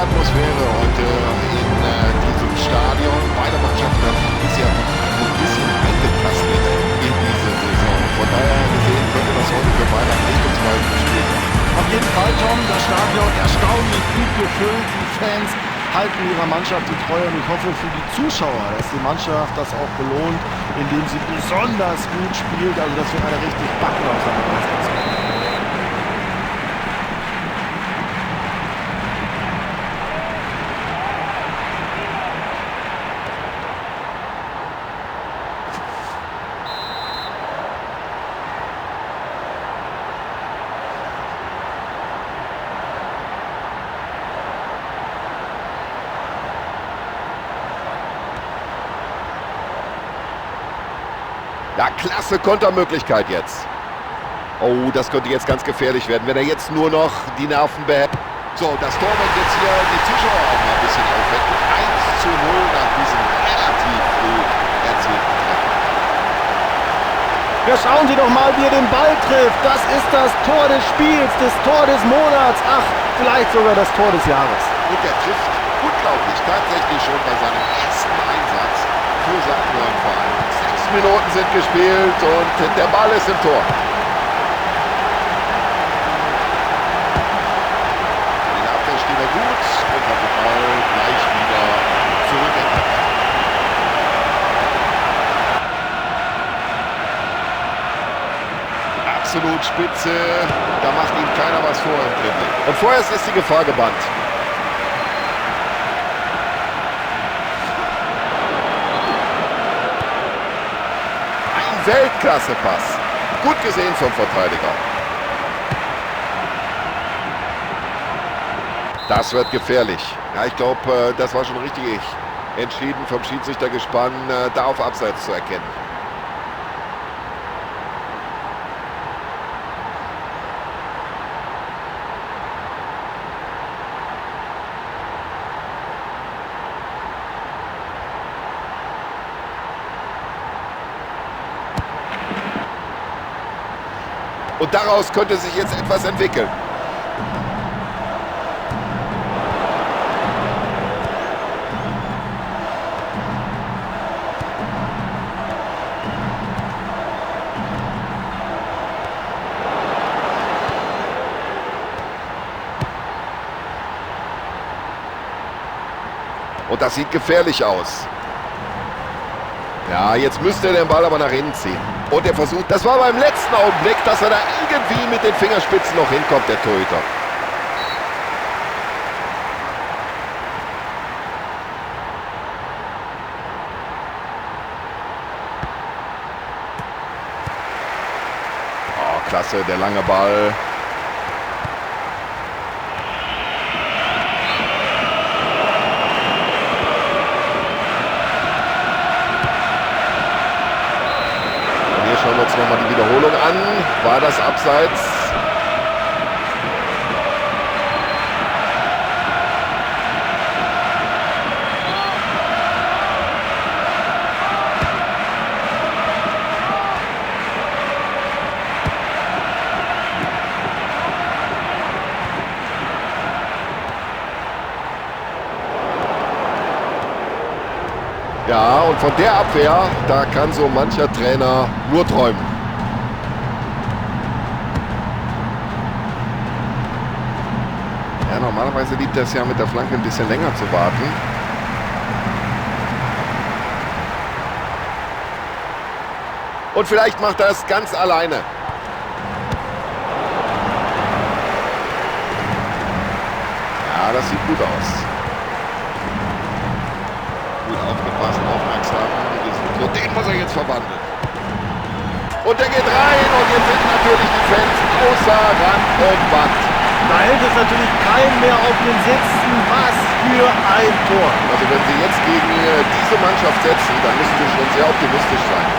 Atmosphäre heute in diesem Stadion. Beide Mannschaften haben sich bisher so ein bisschen eingekastelt in diese Saison. Von daher gesehen könnte das heute für beide ein richtungsweisendes Spiel sein. Auf jeden Fall, Tom, das Stadion erstaunlich gut gefüllt. Die Fans halten ihrer Mannschaft die Treue und ich hoffe für die Zuschauer, dass die Mannschaft das auch belohnt, indem sie besonders gut spielt. Also das wird eine richtig Backen auf seiner Mannschaft. Ja, klasse Kontermöglichkeit jetzt. Oh, das könnte jetzt ganz gefährlich werden, wenn er jetzt nur noch die Nerven behält. So, das Tor wird jetzt hier die Zuschauer auch mal ein bisschen aufwecken. 1:0 nach diesem relativ früh erzielten Treffer. Ja, schauen Sie doch mal, wie er den Ball trifft. Das ist das Tor des Spiels, das Tor des Monats. Ach, vielleicht sogar das Tor des Jahres. Und er trifft unglaublich, tatsächlich schon bei seinem ersten Einsatz für seinen neuen Verein. 6 Minuten sind gespielt und der Ball ist im Tor. In der Abwehr steht er gut und hat den Ball gleich wieder zurückentdeckt. Absolut spitze, da macht ihm keiner was vor im Dribbling. Und vorerst ist die Gefahr gebannt. Weltklasse-Pass. Gut gesehen vom Verteidiger. Das wird gefährlich. Ja, ich glaube, das war schon richtig entschieden vom Schiedsrichtergespann, da auf Abseits zu erkennen. Und daraus könnte sich jetzt etwas entwickeln. Und das sieht gefährlich aus. Ja, jetzt müsste er den Ball aber nach innen ziehen. Und er versucht, das war beim letzten Augenblick, dass er da irgendwie mit den Fingerspitzen noch hinkommt, der Torhüter. Oh, klasse, der lange Ball. Schauen wir uns nochmal die Wiederholung an. War das Abseits? Ja, und von der Abwehr, da kann so mancher Trainer nur träumen. Ja, normalerweise liebt er es ja mit der Flanke ein bisschen länger zu warten. Und vielleicht macht er es ganz alleine. Ja, das sieht gut aus. Aufgepasst, aufmerksam. Und den muss er jetzt verwandeln. Und der geht rein und jetzt sind natürlich die Fans außer Rand und Band. Da hält es natürlich keinen mehr auf den Sitzen. Was für ein Tor. Also wenn Sie jetzt gegen diese Mannschaft setzen, dann müssen Sie schon sehr optimistisch sein.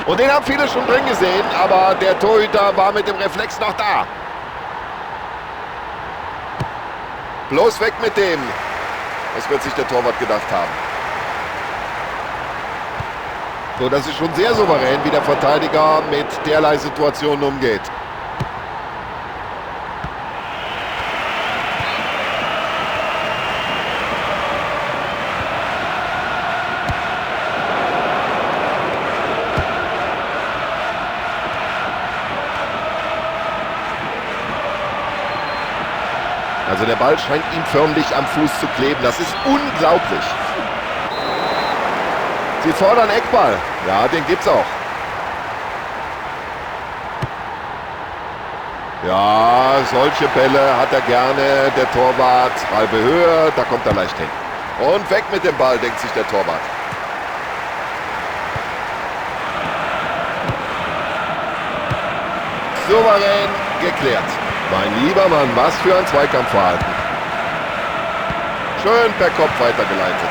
Und den haben viele schon drin gesehen, aber der Torhüter war mit dem Reflex noch da. Bloß weg mit dem. Das wird sich der Torwart gedacht haben. So, das ist schon sehr souverän, wie der Verteidiger mit derlei Situationen umgeht. Also der Ball scheint ihm förmlich am Fuß zu kleben. Das ist unglaublich. Sie fordern Eckball. Ja, den gibt's auch. Ja, solche Bälle hat er gerne. Der Torwart, halbe Höhe, da kommt er leicht hin. Und weg mit dem Ball, denkt sich der Torwart. Souverän geklärt. Mein lieber Mann, was für ein Zweikampfverhalten. Schön per Kopf weitergeleitet.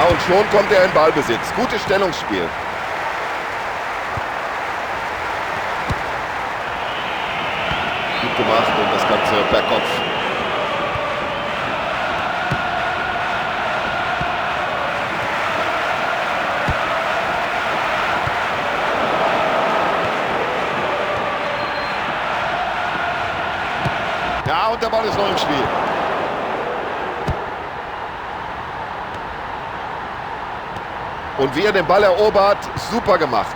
Und schon kommt er in Ballbesitz. Gutes Stellungsspiel. Gut gemacht und das Ganze per Kopf. Ja, und der Ball ist noch im Spiel. Und wie er den Ball erobert, super gemacht.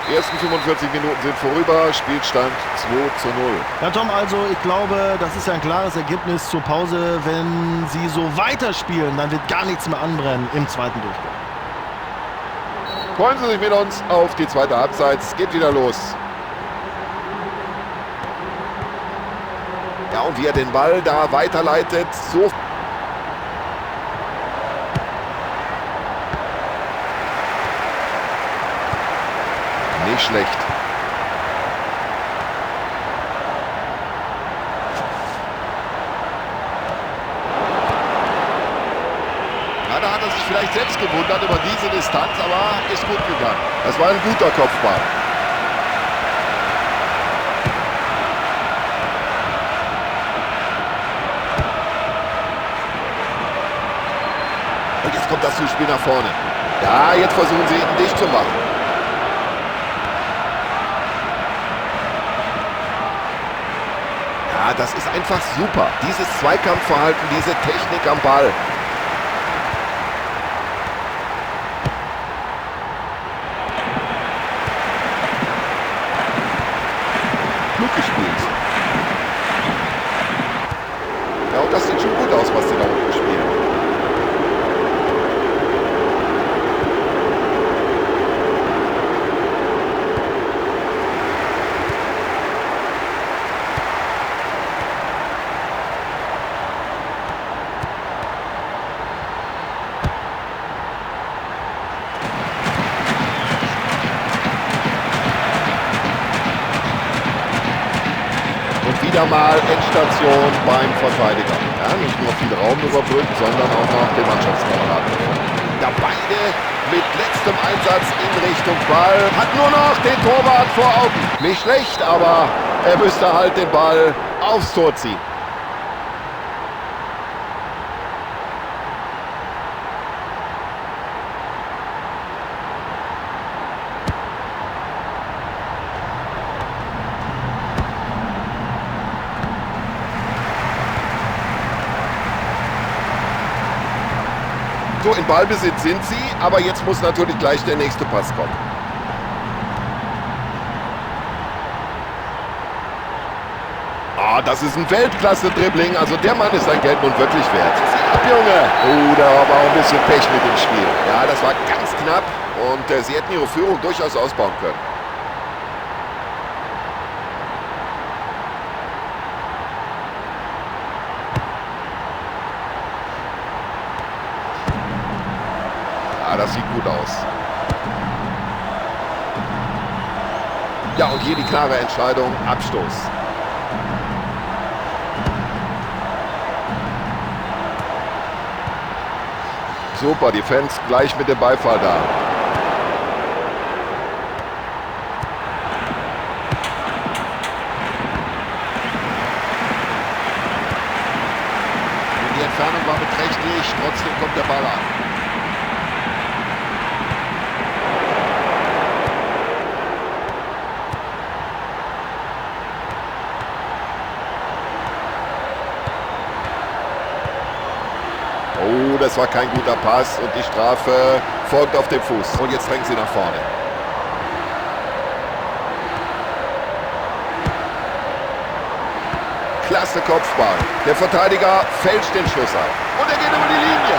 Die ersten 45 Minuten sind vorüber, Spielstand 2:0. Ja, Tom, also ich glaube, das ist ja ein klares Ergebnis zur Pause. Wenn sie so weiterspielen, dann wird gar nichts mehr anbrennen im zweiten Durchgang. Freuen Sie sich mit uns auf die zweite Halbzeit. Es geht wieder los. Ja, und wie er den Ball da weiterleitet, so... Nicht schlecht. Ja, da hat er sich vielleicht selbst gewundert über diese Distanz, aber ist gut gegangen. Das war ein guter Kopfball. Und jetzt kommt das Zuspiel nach vorne. Ja, jetzt versuchen sie ihn dicht zu machen. Ja, das ist einfach super. Dieses Zweikampfverhalten, diese Technik am Ball. Klug gespielt. Ja, und das sieht schon gut aus, was sie da unten spielen. Wieder mal Endstation beim Verteidiger. Ja, nicht nur viel Raum überbrückt, sondern auch noch den Mannschaftskameraden. Da beide mit letztem Einsatz in Richtung Ball. Hat nur noch den Torwart vor Augen. Nicht schlecht, aber er müsste halt den Ball aufs Tor ziehen. So, in Ballbesitz sind sie, aber jetzt muss natürlich gleich der nächste Pass kommen. Ah, das ist ein Weltklasse-Dribbling, also der Mann ist sein Geld nun wirklich wert. Sieh ab, Junge! Oh, da war auch ein bisschen Pech mit dem Spiel. Ja, das war ganz knapp und sie hätten ihre Führung durchaus ausbauen können. Ja, das sieht gut aus. Ja, und hier die klare Entscheidung, Abstoß. Super, die Fans gleich mit dem Beifall da. Die Entfernung war beträchtlich, trotzdem kommt der Ball an. Oh, das war kein guter Pass und die Strafe folgt auf dem Fuß. Und jetzt drängt sie nach vorne. Klasse Kopfball. Der Verteidiger fälscht den Schuss ab. Und er geht über die Linie.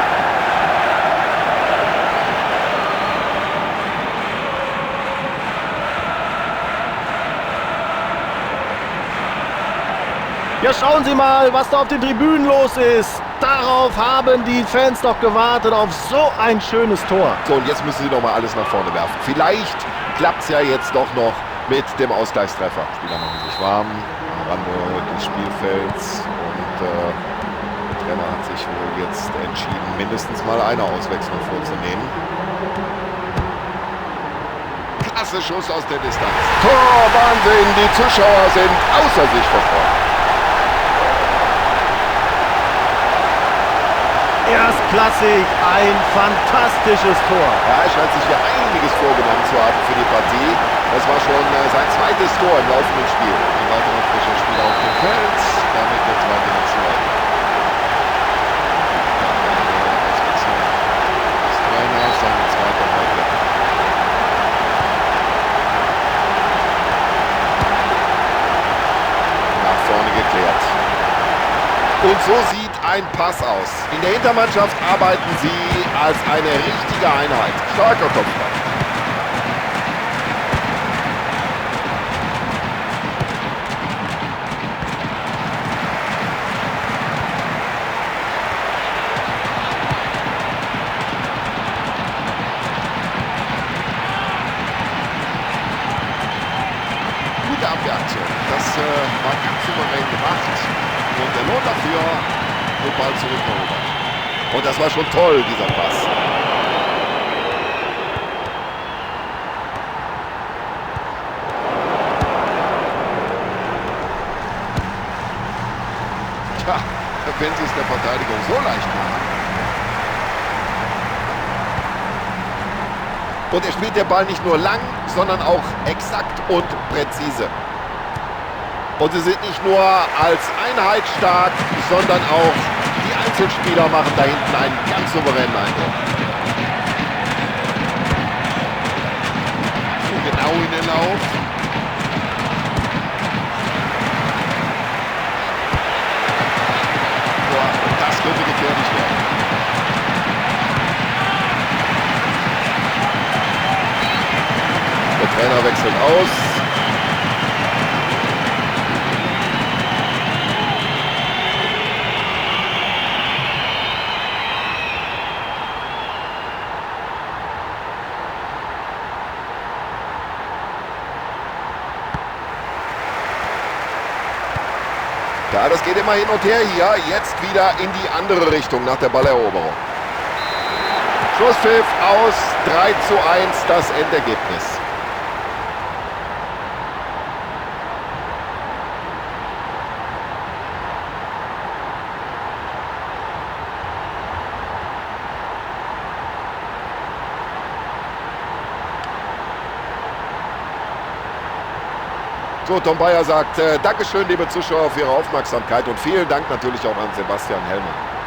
Ja, schauen Sie mal, was da auf den Tribünen los ist. Darauf haben die Fans doch gewartet, auf so ein schönes Tor. So, und jetzt müssen sie noch mal alles nach vorne werfen. Vielleicht klappt es ja jetzt doch noch mit dem Ausgleichstreffer. Die Spieler machen sich warm am Rande des Spielfelds. Und der Trainer hat sich wohl jetzt entschieden, mindestens mal eine Auswechslung vorzunehmen. Klasse Schuss aus der Distanz. Tor, Wahnsinn, die Zuschauer sind außer sich vor Freude. Erstklassig, ein fantastisches Tor. Ja, er scheint sich ja einiges vorgenommen zu haben für die Partie. Das war schon sein zweites Tor im laufenden Spiel. Ein weiterer frischer Spieler auf dem Feld. Damit der zweite National. Auswechslung des Trainers, seine zweite heute. Nach vorne geklärt. Und so sieht ein Pass aus. In der Hintermannschaft arbeiten sie als eine richtige Einheit. Starker Kopfball. Gute Abwehraktion. Das war ganz souverän gemacht. Und der Lohn dafür, den Ball zurückerobert. Und das war schon toll, dieser Pass. Tja, wenn sie es der Verteidigung so leicht machen. Und er spielt den Ball nicht nur lang, sondern auch exakt und präzise. Und sie sind nicht nur als Einheit stark, sondern auch die Einzelspieler machen da hinten einen ganz souveränen Eindruck. Genau in den Lauf. Boah, das könnte gefährlich werden. Der Trainer wechselt aus. Ja, das geht immer hin und her hier. Jetzt wieder in die andere Richtung nach der Balleroberung. Schlusspfiff aus, 3:1 das Endergebnis. So, Tom Bayer sagt, Dankeschön, liebe Zuschauer, für Ihre Aufmerksamkeit und vielen Dank natürlich auch an Sebastian Hellmann.